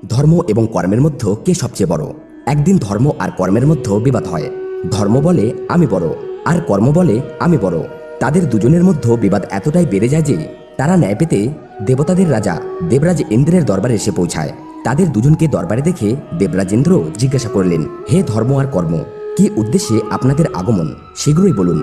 ধর্ম এবং কর্মের মধ্যে কে সবচেয়ে বড়? একদিন ধর্ম আর কর্মের মধ্যে বিবাদ হয়। ধর্ম বলে আমি বড়, আর কর্ম বলে আমি বড়। তাদের দুজনের মধ্যে বিবাদ এতটাই বেড়ে যায় যে তারা ন্যায় পেতে দেবতাদের রাজা দেবরাজ ইন্দ্রের দরবারে এসে পৌঁছায়। তাদের দুজনকে দরবারে দেখে দেবরাজ ইন্দ্র জিজ্ঞাসা করলেন, হে ধর্ম আর কর্ম, কি উদ্দেশ্যে আপনাদের আগমন, শীঘ্রই বলুন।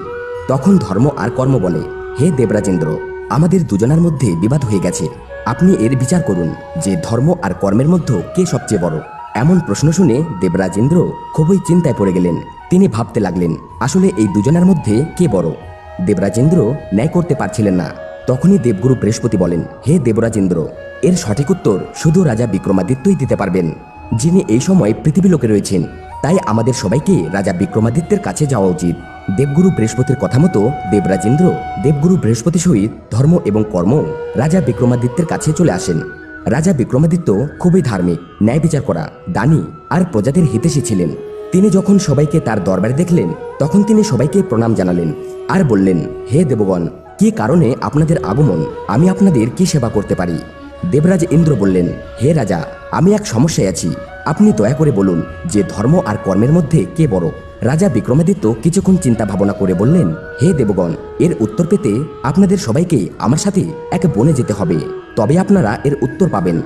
তখন ধর্ম আর কর্ম বলে, হে দেবরাজ ইন্দ্র, আমাদের দুজনার মধ্যে বিবাদ হয়ে গেছে। আপনি এর বিচার করুন যে ধর্ম আর কর্মের মধ্যে কে সবচেয়ে বড়। এমন প্রশ্ন শুনে দেবরাজ ইন্দ্র খুবই চিন্তায় পড়ে গেলেন। তিনি ভাবতে লাগলেন, আসলে এই দুজনের মধ্যে কে বড়। দেবরাজ ইন্দ্র ন্যায় করতে পারছিলেন না। তখনই দেবগুরু বৃহস্পতি বলেন, হে দেবরাজ ইন্দ্র, এর সঠিক উত্তর শুধু রাজা বিক্রমাদিত্যই দিতে পারবেন, যিনি এই সময় পৃথিবীলোকে রয়েছেন। তাই আমাদের সবাইকে রাজা বিক্রমাদিত্যের কাছে যাওয়া উচিত। দেবগুরু বৃহস্পতির কথা মতো দেবরাজ ইন্দ্র দেবগুরু বৃহস্পতি সহিত ধর্ম এবং কর্ম রাজা বিক্রমাদিত্যের কাছে চলে আসেন। রাজা বিক্রমাদিত্য খুবই ধার্মিক, ন্যায় বিচার করা, দানী আর প্রজাদের হিতৈষী ছিলেন। তিনি যখন সবাইকে তার দরবারে দেখলেন, তখন তিনি সবাইকে প্রণাম জানালেন আর বললেন, হে দেবগণ, কি কারণে আপনাদের আগমন, আমি আপনাদের কি সেবা করতে পারি। দেবরাজ ইন্দ্র বললেন, হে রাজা, আমি এক সমস্যায় আছি, আপনি দয়া করে বলুন যে ধর্ম আর কর্মের মধ্যে কে বড়। রাজা বিক্রমাদিত্য কিছুক্ষণ চিন্তা ভাবনা করে বললেন, হে দেবগণ, এর উত্তর পেতে আপনাদের সবাইকে আমার সাথে এক বনে যেতে হবে, তবে আপনারা এর উত্তর পাবেন।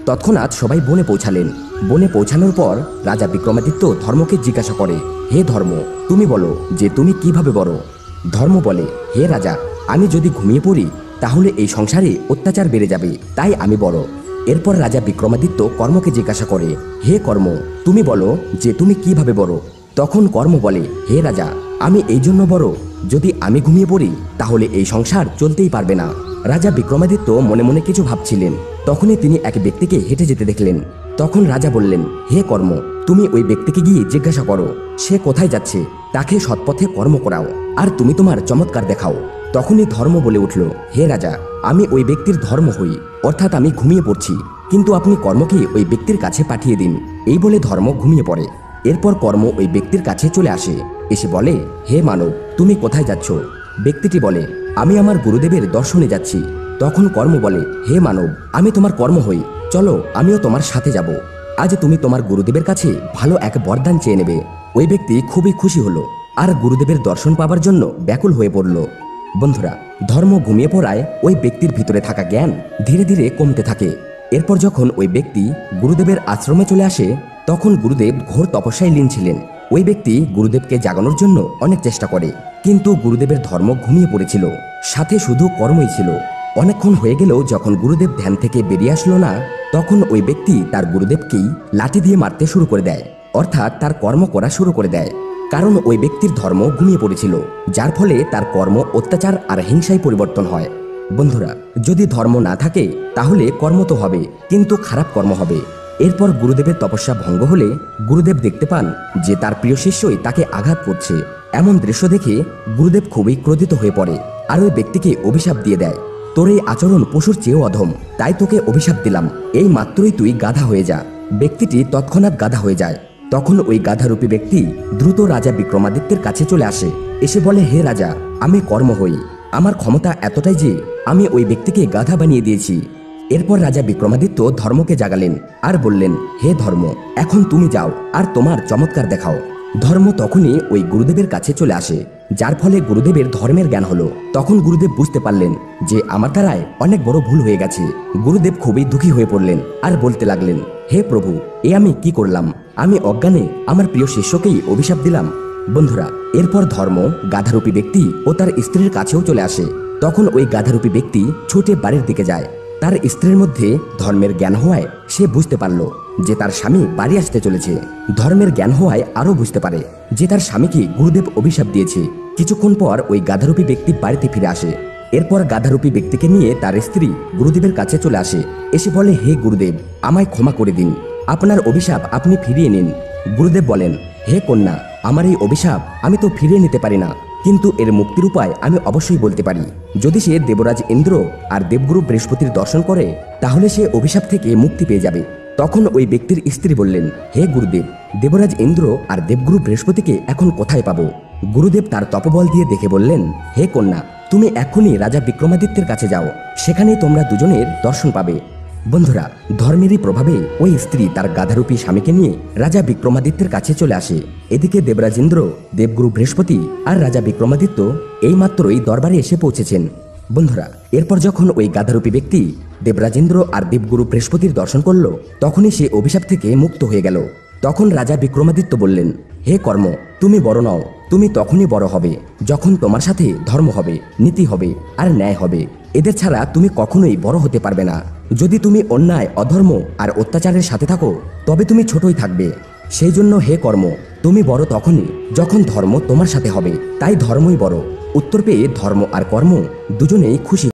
তৎক্ষণাৎ সবাই বনে পৌঁছালেন। বনে পৌঁছানোর পর রাজা বিক্রমাদিত্য ধর্মকে জিজ্ঞাসা করে, হে ধর্ম, তুমি বলো যে তুমি কিভাবে বড়। ধর্ম বলে, হে রাজা, আমি যদি ঘুমিয়ে পড়ি তাহলে এই সংসারে অত্যাচার বেড়ে যাবে, তাই আমি বড়। এরপর রাজা বিক্রমাদিত্য কর্মকে জিজ্ঞাসা করে, হে কর্ম, তুমি বলো যে তুমি কিভাবে বড়। তখন কর্ম বলে, হে রাজা, আমি এই জন্য বড়, যদি আমি ঘুমিয়ে পড়ি তাহলে এই সংসার চলতেই পারবে না। রাজা বিক্রমাদিত্য মনে মনে কিছু ভাবছিলেন। তখনই তিনি এক ব্যক্তিকে হেঁটে যেতে দেখলেন। তখন রাজা বললেন, হে কর্ম, তুমি ওই ব্যক্তিকে গিয়ে জিজ্ঞাসা করো সে কোথায় যাচ্ছে, তাকে সৎপথে কর্ম করাও, আর তুমি তোমার চমৎকার দেখাও। তখনই ধর্ম বলে উঠল, হে রাজা, আমি ওই ব্যক্তির ধর্ম হই, অর্থাৎ আমি ঘুমিয়ে পড়ছি, কিন্তু আপনি কর্মকে ওই ব্যক্তির কাছে পাঠিয়ে দিন। এই বলে ধর্ম ঘুমিয়ে পড়ে। এরপর কর্ম ওই ব্যক্তির কাছে চলে আসে, এসে বলে, হে মানব, তুমি কোথায় যাচ্ছ। ব্যক্তিটি বলে, আমি আমার গুরুদেবের দর্শনে যাচ্ছি। তখন কর্ম বলে, হে মানব, আমি তোমার কর্ম হই, চলো আমিও তোমার সাথে যাব। আজ তুমি তোমার গুরুদেবের কাছে ভালো এক বরদান চেয়ে নেবে। ওই ব্যক্তি খুবই খুশি হলো আর গুরুদেবের দর্শন পাবার জন্য ব্যাকুল হয়ে পড়ল। বন্ধুরা, ধর্ম ঘুমিয়ে পড়ায় ওই ব্যক্তির ভিতরে থাকা জ্ঞান ধীরে ধীরে কমতে থাকে। এরপর যখন ওই ব্যক্তি গুরুদেবের আশ্রমে চলে আসে, তখন গুরুদেব ঘোর তপস্যায় লীন ছিলেন। ওই ব্যক্তি গুরুদেবকে জাগানোর জন্য অনেক চেষ্টা করে, কিন্তু গুরুদেবের ধর্ম ঘুমিয়ে পড়েছিল, সাথে শুধু কর্মই ছিল। অনেকক্ষণ হয়ে গেলেও যখন গুরুদেব ধ্যান থেকে বেরিয়ে আসলো না, তখন ওই ব্যক্তি তার গুরুদেবকেই লাঠি দিয়ে মারতে শুরু করে দেয়, অর্থাৎ তার কর্ম করা শুরু করে দেয়। কারণ ওই ব্যক্তির ধর্ম ঘুমিয়ে পড়েছিল, যার ফলে তার কর্ম অত্যাচার আর হিংসায় পরিবর্তন হয়। বন্ধুরা, যদি ধর্ম না থাকে তাহলে কর্ম তো হবে, কিন্তু খারাপ কর্ম হবে। এরপর গুরুদেবের তপস্যা ভঙ্গ হলে গুরুদেব দেখতে পান যে তার প্রিয় শিষ্যই তাকে আঘাত করছে। এমন দৃশ্য দেখে গুরুদেব খুবই ক্রোধিত হয়ে পড়ে আর ওই ব্যক্তিকে অভিশাপ দিয়ে দেয়, তোর এই আচরণ পশুর চেয়েও অধম, তাই তোকে অভিশাপ দিলাম, এই মাত্রই তুই গাধা হয়ে যা। ব্যক্তিটি তৎক্ষণাৎ গাধা হয়ে যায়। তখন ওই গাধারূপী ব্যক্তি দ্রুত রাজা বিক্রমাদিত্যের কাছে চলে আসে, এসে বলে, হে রাজা, আমি কর্ম হই, আমার ক্ষমতা এতটাই যে আমি ওই ব্যক্তিকে গাধা বানিয়ে দিয়েছি। এরপর রাজা বিক্রমাদিত্য ধর্মকে জাগালেন আর বললেন, হে ধর্ম, এখন তুমি যাও আর তোমার চমৎকার দেখাও। ধর্ম তখনই ওই গুরুদেবের কাছে চলে আসে, যার ফলে গুরুদেবের ধর্মের জ্ঞান হলো। তখন গুরুদেব বুঝতে পারলেন যে আমার দ্বারায় অনেক বড় ভুল হয়ে গেছে। গুরুদেব খুবই দুঃখী হয়ে পড়লেন আর বলতে লাগলেন, হে প্রভু, এ আমি কি করলাম, আমি অজ্ঞানে আমার প্রিয় শিষ্যকেই অভিশাপ দিলাম। বন্ধুরা, এরপর ধর্ম গাধারূপী ব্যক্তি ও তার স্ত্রীর কাছেও চলে আসে। তখন ওই গাধারূপী ব্যক্তি ছুটে বাড়ির দিকে যায়। তার স্ত্রীর মধ্যে ধর্মের জ্ঞান হওয়ায় সে বুঝতে পারল যে তার স্বামী বাড়ি আসতে চলেছে। ধর্মের জ্ঞান হওয়ায় আরও বুঝতে পারে যে তার স্বামীকে গুরুদেব অভিশাপ দিয়েছে। কিছুক্ষণ পর ওই গাধারূপী ব্যক্তি বাড়িতে ফিরে আসে। এরপর গাধারূপী ব্যক্তিকে নিয়ে তার স্ত্রী গুরুদেবের কাছে চলে আসে, এসে বলে, হে গুরুদেব, আমায় ক্ষমা করে দিন, আপনার অভিশাপ আপনি ফিরিয়ে নিন। গুরুদেব বলেন, হে কন্যা, আমার এই অভিশাপ আমি তো ফিরিয়ে নিতে পারি না, কিন্তু এর মুক্তির উপায় আমি অবশ্যই বলতে পারি। যদি সে দেবরাজ ইন্দ্র আর দেবগুরু বৃহস্পতির দর্শন করে তাহলে সে অভিশাপ থেকে মুক্তি পেয়ে যাবে। তখন ওই ব্যক্তির স্ত্রী বললেন, হে গুরুদেব, দেবরাজ ইন্দ্র আর দেবগুরু বৃহস্পতিকে এখন কোথায় পাবো। গুরুদেব তার তপবল দিয়ে দেখে বললেন, হে কন্যা, তুমি এখনই রাজা বিক্রমাদিত্যের কাছে যাও, সেখানেই তোমরা দুজনের দর্শন পাবে। বন্ধুরা, ধর্মেরই প্রভাবে ওই স্ত্রী তার গাধারূপী স্বামীকে নিয়ে রাজা বিক্রমাদিত্যের কাছে চলে আসে। এদিকে দেবরাজেন্দ্র, দেবগুরু বৃহস্পতি আর রাজা বিক্রমাদিত্য এইমাত্রই দরবারে এসে পৌঁছেছেন। বন্ধুরা, এরপর যখন ওই গাধারূপী ব্যক্তি দেবরাজেন্দ্র আর দেবগুরু বৃহস্পতির দর্শন করল, তখনই সে অভিশাপ থেকে মুক্ত হয়ে গেল। তখন রাজা বিক্রমাদিত্য বললেন, হে কর্ম, তুমি বড় নও, তুমি তখনই বড় হবে যখন তোমার সাথে ধর্ম হবে, নীতি হবে আর ন্যায় হবে। এদের ছাড়া তুমি কখনোই বড় হতে পারবে না। যদি তুমি অন্যায়, অধর্ম আর অত্যাচারের সাথে থাকো, তবে তুমি ছোটই থাকবে। সেই জন্য হে কর্ম, তুমি বড় তখনই যখন ধর্ম তোমার সাথে হবে, তাই ধর্মই বড়। উত্তর পেয়ে ধর্ম আর কর্ম দুজনেই খুশি।